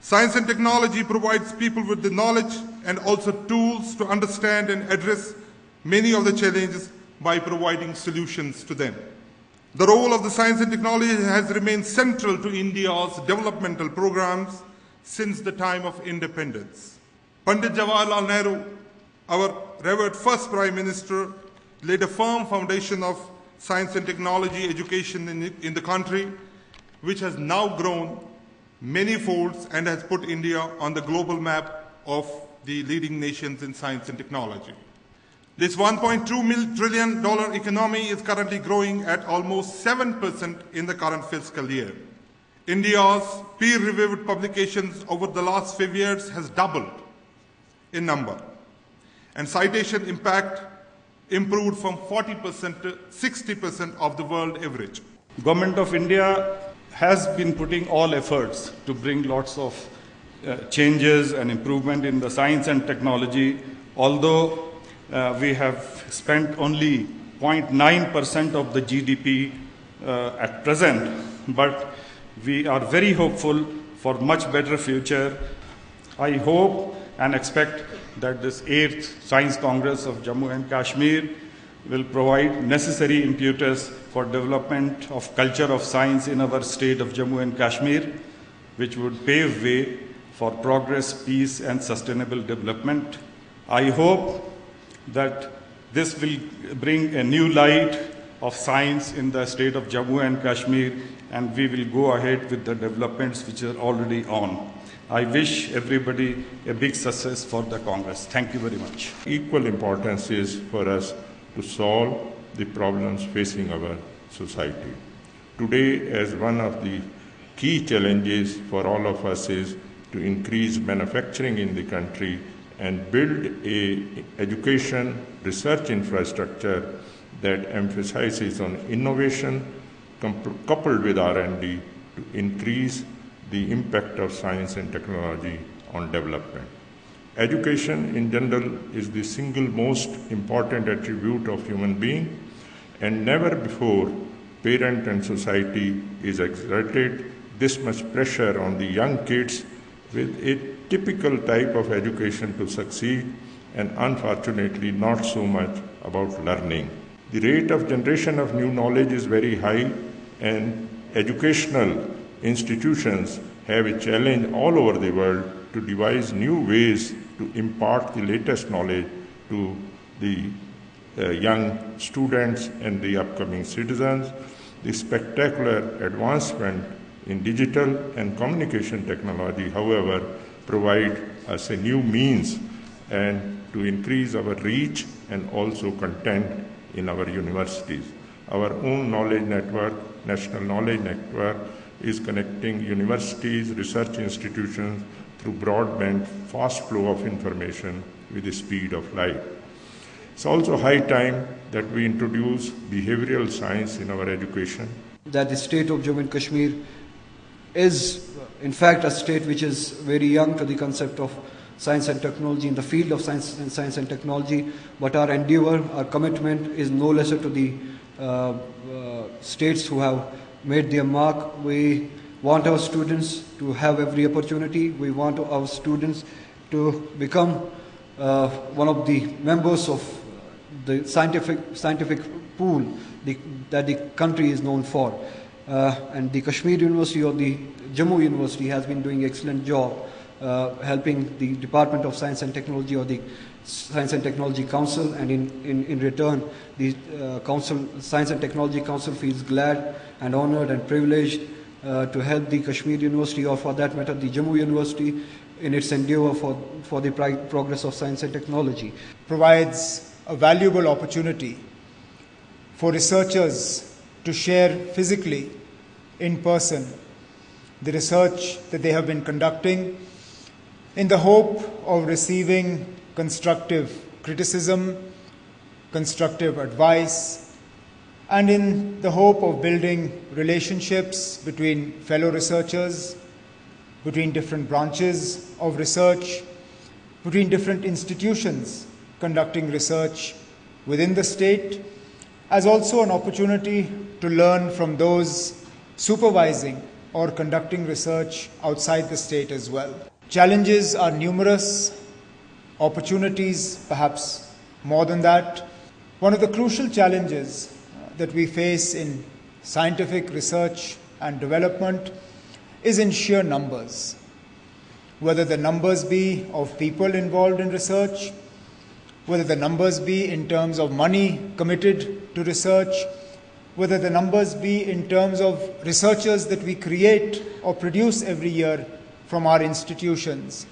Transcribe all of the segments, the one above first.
Science and technology provides people with the knowledge and also tools to understand and address many of the challenges by providing solutions to them. The role of the science and technology has remained central to India's developmental programs since the time of independence. Pandit Jawaharlal Nehru, our revered first Prime Minister, laid a firm foundation of science and technology education in the country, which has now grown many folds and has put India on the global map of the leading nations in science and technology. This $1.2 trillion economy is currently growing at almost 7% in the current fiscal year. India's peer-reviewed publications over the last 5 years has doubled in number, and citation impact improved from 40% to 60% of the world average. Government of India has been putting all efforts to bring lots of changes and improvement in the science and technology, although we have spent only 0.9% of the GDP at present, but we are very hopeful for much better future. I hope and expect that this 8th Science Congress of Jammu and Kashmir will provide necessary impetus for development of culture of science in our state of Jammu and Kashmir, which would pave way for progress, peace and sustainable development. I hope that this will bring a new light of science in the state of Jammu and Kashmir, and we will go ahead with the developments which are already on. I wish everybody a big success for the Congress. Thank you very much. Equal importance is for us to solve the problems facing our society. Today, as one of the key challenges for all of us is to increase manufacturing in the country and build a education research infrastructure that emphasizes on innovation coupled with R&D to increase the impact of science and technology on development. Education in general is the single most important attribute of human being, and never before parent and society is exerted this much pressure on the young kids with a typical type of education to succeed, and unfortunately not so much about learning. The rate of generation of new knowledge is very high, and educational institutions have a challenge all over the world to devise new ways to impart the latest knowledge to the young students and the upcoming citizens. The spectacular advancement in digital and communication technology, however, provide us a new means and to increase our reach and also content in our universities. Our own knowledge network, National Knowledge Network, is connecting universities, research institutions through broadband, fast flow of information with the speed of light. It's also high time that we introduce behavioral science in our education. That the state of Jammu and Kashmir is, in fact, a state which is very young to the concept of science and technology, in the field of science and technology, but our endeavor, our commitment is no lesser to the states who have made their mark. We want our students to have every opportunity. We want our students to become one of the members of the scientific pool that the country is known for. And the Kashmir University or the Jammu University has been doing excellent job helping the Department of Science and Technology or the Science and Technology Council, and in return the Science and Technology Council feels glad and honored and privileged to help the Kashmir University, or for that matter the Jammu University, in its endeavor for the progress of science and technology. Provides a valuable opportunity for researchers to share physically, in person, the research that they have been conducting, in the hope of receiving constructive criticism, constructive advice, and in the hope of building relationships between fellow researchers, between different branches of research, between different institutions conducting research within the state, as also an opportunity to learn from those supervising or conducting research outside the state as well. Challenges are numerous, opportunities perhaps more than that. One of the crucial challenges that we face in scientific research and development is in sheer numbers. Whether the numbers be of people involved in research, whether the numbers be in terms of money committed to research, whether the numbers be in terms of researchers that we create or produce every year from our institutions.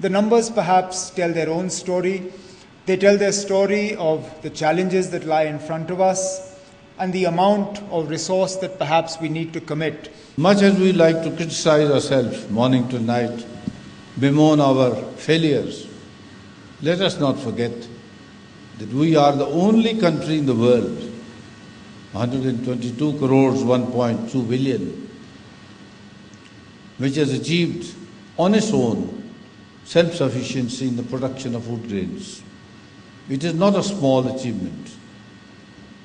The numbers perhaps tell their own story. They tell their story of the challenges that lie in front of us and the amount of resource that perhaps we need to commit. Much as we like to criticize ourselves morning till night, bemoan our failures, let us not forget that we are the only country in the world, 122 crores, 1.2 billion, which has achieved on its own self-sufficiency in the production of food grains. It is not a small achievement.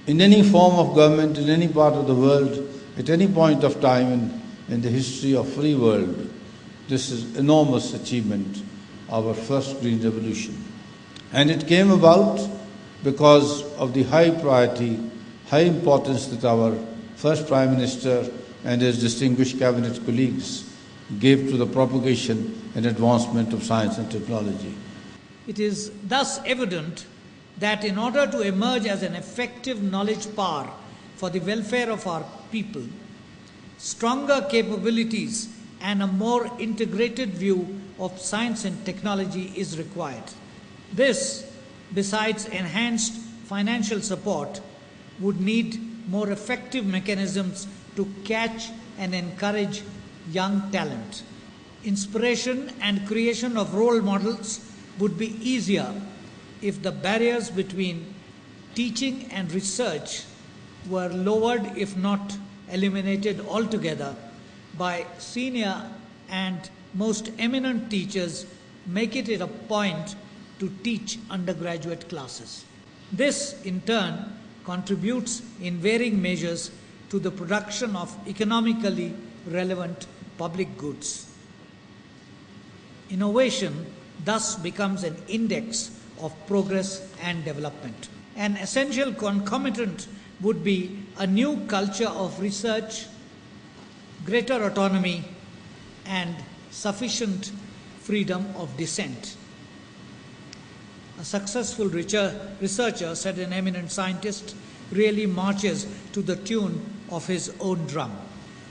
In any form of government, in any part of the world, at any point of time in the history of free world, this is enormous achievement, our first green revolution. And it came about because of the high priority, high importance that our first Prime Minister and his distinguished cabinet colleagues gave to the propagation and advancement of science and technology. It is thus evident that in order to emerge as an effective knowledge power for the welfare of our people, stronger capabilities and a more integrated view of science and technology is required. This, besides enhanced financial support, would need more effective mechanisms to catch and encourage young talent. Inspiration and creation of role models would be easier if the barriers between teaching and research were lowered, if not eliminated altogether, by senior and most eminent teachers make it a point to teach undergraduate classes. This, in turn, contributes in varying measures to the production of economically relevant public goods. Innovation thus becomes an index of progress and development. An essential concomitant would be a new culture of research, greater autonomy, and sufficient freedom of dissent. A successful researcher, said an eminent scientist, really marches to the tune of his own drum.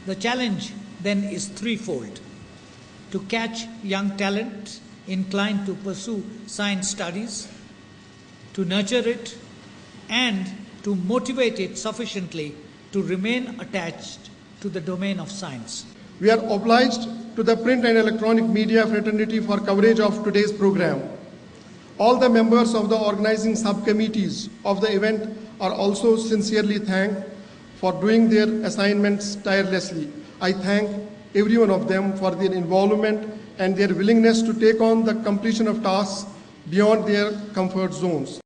The challenge then is threefold: to catch young talent inclined to pursue science studies, to nurture it, and to motivate it sufficiently to remain attached to the domain of science. We are obliged to the print and electronic media fraternity for coverage of today's program. All the members of the organizing subcommittees of the event are also sincerely thanked for doing their assignments tirelessly. I thank every one of them for their involvement and their willingness to take on the completion of tasks beyond their comfort zones.